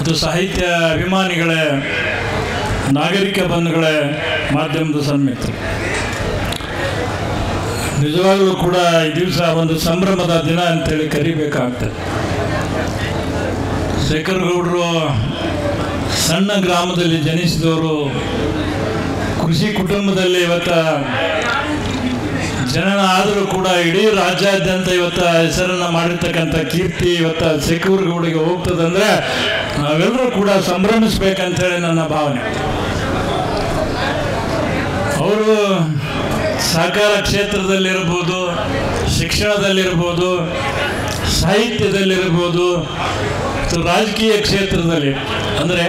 ಮತ್ತು ಸಾಹಿತ್ಯ ಅಭಿಮಾನಿಗಳೇ, ನಾಗರಿಕ ಬಂಧುಗಳೇ, ಮಾಧ್ಯಮದ ಸನ್ಮಿತ್ರರು, ನಿಜವಾಗಲೂ ಕೂಡ ಈ ದಿವಸ ಒಂದು ಸಂಭ್ರಮದ ದಿನ ಅಂತೇಳಿ ಕರಿಬೇಕಾಗ್ತದೆ. ಶೇಖರ್ ಗೌಡರು ಸಣ್ಣ ಗ್ರಾಮದಲ್ಲಿ ಜನಿಸಿದವರು, ಕೃಷಿ ಕುಟುಂಬದಲ್ಲಿ ಇವತ್ತ ಜನನ ಆದರೂ ಕೂಡ ಇಡೀ ರಾಜ್ಯಾದ್ಯಂತ ಇವತ್ತ ಹೆಸರನ್ನು ಮಾಡಿರ್ತಕ್ಕಂಥ ಕೀರ್ತಿ ಇವತ್ತ ಶೇಖರ್ ಗೌಡರಿಗೆ ಹೋಗ್ತದಂದ್ರೆ ನಾವೆಲ್ಲರೂ ಕೂಡ ಸಂಭ್ರಮಿಸ್ಬೇಕಂತೇಳಿ ನನ್ನ ಭಾವನೆ. ಅವರು ಸಹಕಾರ ಕ್ಷೇತ್ರದಲ್ಲಿರ್ಬೋದು, ಶಿಕ್ಷಣದಲ್ಲಿರ್ಬೋದು, ಸಾಹಿತ್ಯದಲ್ಲಿರ್ಬೋದು ಮತ್ತು ರಾಜಕೀಯ ಕ್ಷೇತ್ರದಲ್ಲಿ, ಅಂದರೆ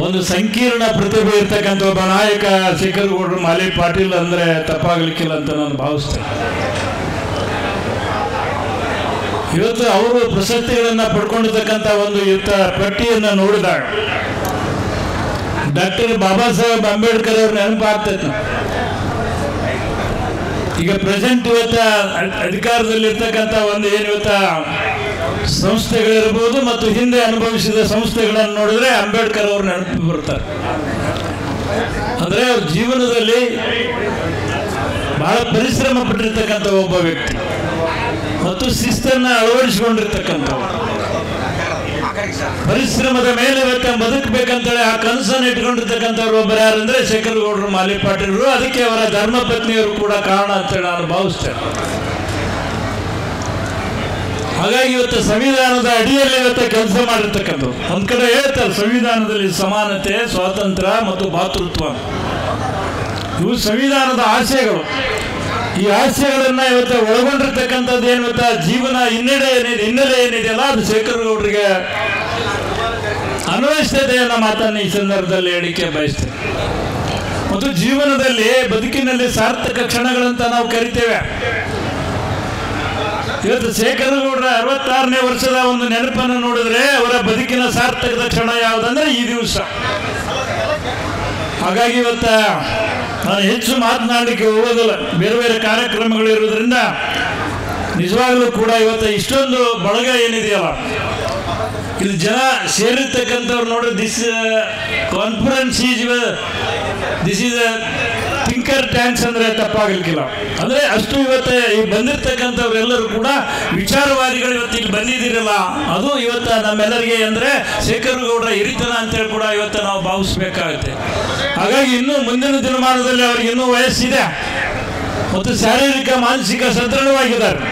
ಒಂದು ಸಂಕೀರ್ಣ ಪ್ರತಿಭೆ ಇರ್ತಕ್ಕಂಥ ಒಬ್ಬ ನಾಯಕ ಶೇಖರ್ ಗೌಡರು ಮಾಲಿ ಪಾಟೀಲ್ ಅಂದರೆ ತಪ್ಪಾಗಲಿಕ್ಕಿಲ್ಲ ಅಂತ ನಾನು ಭಾವಿಸ್ತೇನೆ. ಇವತ್ತು ಅವರು ಪ್ರಶಸ್ತಿಗಳನ್ನು ಪಡ್ಕೊಂಡಿರ್ತಕ್ಕಂಥ ಒಂದು ಪಟ್ಟಿಯನ್ನು ನೋಡಿದಾಗ ಡಾಕ್ಟರ್ ಬಾಬಾ ಸಾಹೇಬ್ ಅಂಬೇಡ್ಕರ್ ಅವ್ರ ನೆನಪಾಗ್ತೈತೆ. ಈಗ ಪ್ರೆಸೆಂಟ್ ಇವತ್ತ ಅಧಿಕಾರದಲ್ಲಿರ್ತಕ್ಕಂಥ ಒಂದು ಏನು ಇವತ್ತ ಸಂಸ್ಥೆಗಳಿರ್ಬೋದು ಮತ್ತು ಹಿಂದೆ ಅನುಭವಿಸಿದ ಸಂಸ್ಥೆಗಳನ್ನು ನೋಡಿದ್ರೆ ಅಂಬೇಡ್ಕರ್ ಅವರು ನೆನಪು ಬರ್ತಾರೆ. ಅಂದರೆ ಅವ್ರ ಜೀವನದಲ್ಲಿ ಬಹಳ ಪರಿಶ್ರಮ ಪಟ್ಟಿರ್ತಕ್ಕಂಥ ಒಬ್ಬ ವ್ಯಕ್ತಿ ಮತ್ತು ಶಿಸ್ತನ್ನು ಅಳವಡಿಸಿಕೊಂಡಿರ್ತಕ್ಕಂಥ, ಪರಿಶ್ರಮದ ಮೇಲೆ ಇವತ್ತು ಬದುಕಬೇಕಂತೇಳಿ ಆ ಕನಸನ್ನು ಇಟ್ಕೊಂಡಿರ್ತಕ್ಕಂಥವ್ರು ಒಬ್ಬರು ಯಾರಂದ್ರೆ ಶೇಖರ್ ಗೌಡರು ಮಾಲಿ ಪಾಟೀಲರು. ಅದಕ್ಕೆ ಅವರ ಧರ್ಮ ಪತ್ನಿಯವರು ಕೂಡ ಕಾರಣ ಅಂತೇಳಿ ನಾನು ಭಾವಿಸ್ತೇನೆ. ಹಾಗಾಗಿ ಇವತ್ತು ಸಂವಿಧಾನದ ಅಡಿಯಲ್ಲಿ ಇವತ್ತು ಕೆಲಸ ಮಾಡಿರ್ತಕ್ಕಂಥದ್ದು. ಒಂದ್ ಕಡೆ ಹೇಳ್ತಾರೆ ಸಂವಿಧಾನದಲ್ಲಿ ಸಮಾನತೆ, ಸ್ವಾತಂತ್ರ್ಯ ಮತ್ತು ಭಾತೃತ್ವ, ಇವು ಸಂವಿಧಾನದ ಆಶಯಗಳು. ಈ ಆಶಯಗಳನ್ನ ಇವತ್ತು ಒಳಗೊಂಡಿರ್ತಕ್ಕಂಥದ್ದು ಏನು ಗೊತ್ತಾ, ಜೀವನ ಹಿನ್ನೆಲೆ ಏನಿದೆಯಲ್ಲ ಅದು ಶೇಖರ್ ಗೌಡರಿಗೆ ಅನ್ವಯಿಸ್ತದೆ ಅನ್ನೋ ಮಾತನ್ನು ಈ ಸಂದರ್ಭದಲ್ಲಿ ಹೇಳಿಕೆ ಬಯಸ್ತೇನೆ. ಮತ್ತು ಜೀವನದಲ್ಲಿ ಬದುಕಿನಲ್ಲಿ ಸಾರ್ಥಕ ಕ್ಷಣಗಳಂತ ನಾವು ಕರಿತೇವೆ. ಇವತ್ತು ಶೇಖರ್ ಗೌಡರ 66ನೇ ವರ್ಷದ ಒಂದು ನೆನಪನ್ನು ನೋಡಿದ್ರೆ ಅವರ ಬದುಕಿನ ಸಾರ್ಥಕದ ಕ್ಷಣ ಯಾವುದಂದ್ರೆ ಈ ದಿವಸ. ಹಾಗಾಗಿ ಇವತ್ತ ನಾನು ಹೆಚ್ಚು ಮಾತನಾಡಲಿಕ್ಕೆ ಹೋಗೋದಿಲ್ಲ, ಬೇರೆ ಬೇರೆ ಕಾರ್ಯಕ್ರಮಗಳಿರೋದ್ರಿಂದ. ನಿಜವಾಗಲೂ ಕೂಡ ಇವತ್ತು ಇಷ್ಟೊಂದು ಬಳಗ ಏನಿದೆಯಲ್ಲ, ಇಲ್ಲಿ ಜನ ಸೇರಿರ್ತಕ್ಕಂಥವ್ರು ನೋಡಿ, this conference this is thinker tanks ಅಂದರೆ ತಪ್ಪಾಗಲಿಕ್ಕಿಲ್ಲ. ಅಂದರೆ ಅಷ್ಟು ಇವತ್ತು ಈ ಬಂದಿರ್ತಕ್ಕಂಥವ್ರೆಲ್ಲರೂ ಕೂಡ ವಿಚಾರವಾದಿಗಳು ಇವತ್ತು ಇಲ್ಲಿ ಬಂದಿದ್ದೀರಲ್ಲ, ಅದು ಇವತ್ತು ನಮ್ಮೆಲ್ಲರಿಗೆ ಅಂದರೆ ಶೇಖರ್ ಗೌಡರ ಹಿರಿತನ ಅಂತೇಳಿ ಕೂಡ ಇವತ್ತು ನಾವು ಭಾವಿಸ್ಬೇಕಾಗುತ್ತೆ. ಹಾಗಾಗಿ ಇನ್ನೂ ಮುಂದಿನ ದಿನಮಾನದಲ್ಲಿ ಅವ್ರಿಗೆ ಇನ್ನೂ ವಯಸ್ಸಿದೆ ಮತ್ತು ಶಾರೀರಿಕ ಮಾನಸಿಕ ಸದೃಢವಾಗಿದ್ದಾರೆ.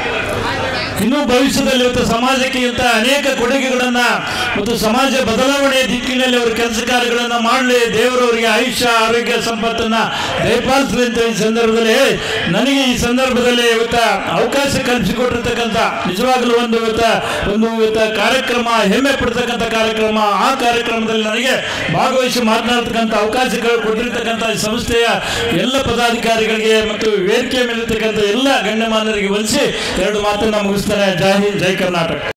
ಇನ್ನೂ ಭವಿಷ್ಯದಲ್ಲಿ ಇವತ್ತು ಸಮಾಜಕ್ಕೆ ಇಂಥ ಅನೇಕ ಕೊಡುಗೆಗಳನ್ನು ಮತ್ತು ಸಮಾಜ ಬದಲಾವಣೆಯ ದಿಕ್ಕಿನಲ್ಲಿ ಅವರು ಕೆಲಸ ಕಾರ್ಯಗಳನ್ನು ಮಾಡಲಿ, ದೇವರವರಿಗೆ ಆಯುಷ್ಯ ಆರೋಗ್ಯ ಸಂಪತ್ತನ್ನು ದಯಪಾಲಿಸಲಿ ಅಂತ ಈ ಸಂದರ್ಭದಲ್ಲಿ ನನಗೆ ಈ ಸಂದರ್ಭದಲ್ಲಿ ಇವತ್ತು ಅವಕಾಶ ಕಲ್ಪಿಸಿಕೊಟ್ಟಿರ್ತಕ್ಕಂಥ ನಿಜವಾಗಲೂ ಇವತ್ತು ಕಾರ್ಯಕ್ರಮ, ಹೆಮ್ಮೆ ಪಡ್ತಕ್ಕಂಥ ಕಾರ್ಯಕ್ರಮ. ಆ ಕಾರ್ಯಕ್ರಮದಲ್ಲಿ ನನಗೆ ಭಾಗವಹಿಸಿ ಮಾತನಾಡ್ತಕ್ಕಂಥ ಅವಕಾಶಗಳು ಕೊಟ್ಟಿರ್ತಕ್ಕಂಥ ಸಂಸ್ಥೆಯ ಎಲ್ಲ ಪದಾಧಿಕಾರಿಗಳಿಗೆ ಮತ್ತು ವೇದಿಕೆ ಮೇಲಿರ್ತಕ್ಕಂಥ ಎಲ್ಲ ಗಣ್ಯಮಾನ್ಯರಿಗೆ ವಂದಿಸಿ ಎರಡು ಮಾತನ್ನು ಮುಗಿಸ್ತಾರೆ. ಜೈ ಹಿಂದ್, ಜೈ ಕರ್ನಾಟಕ.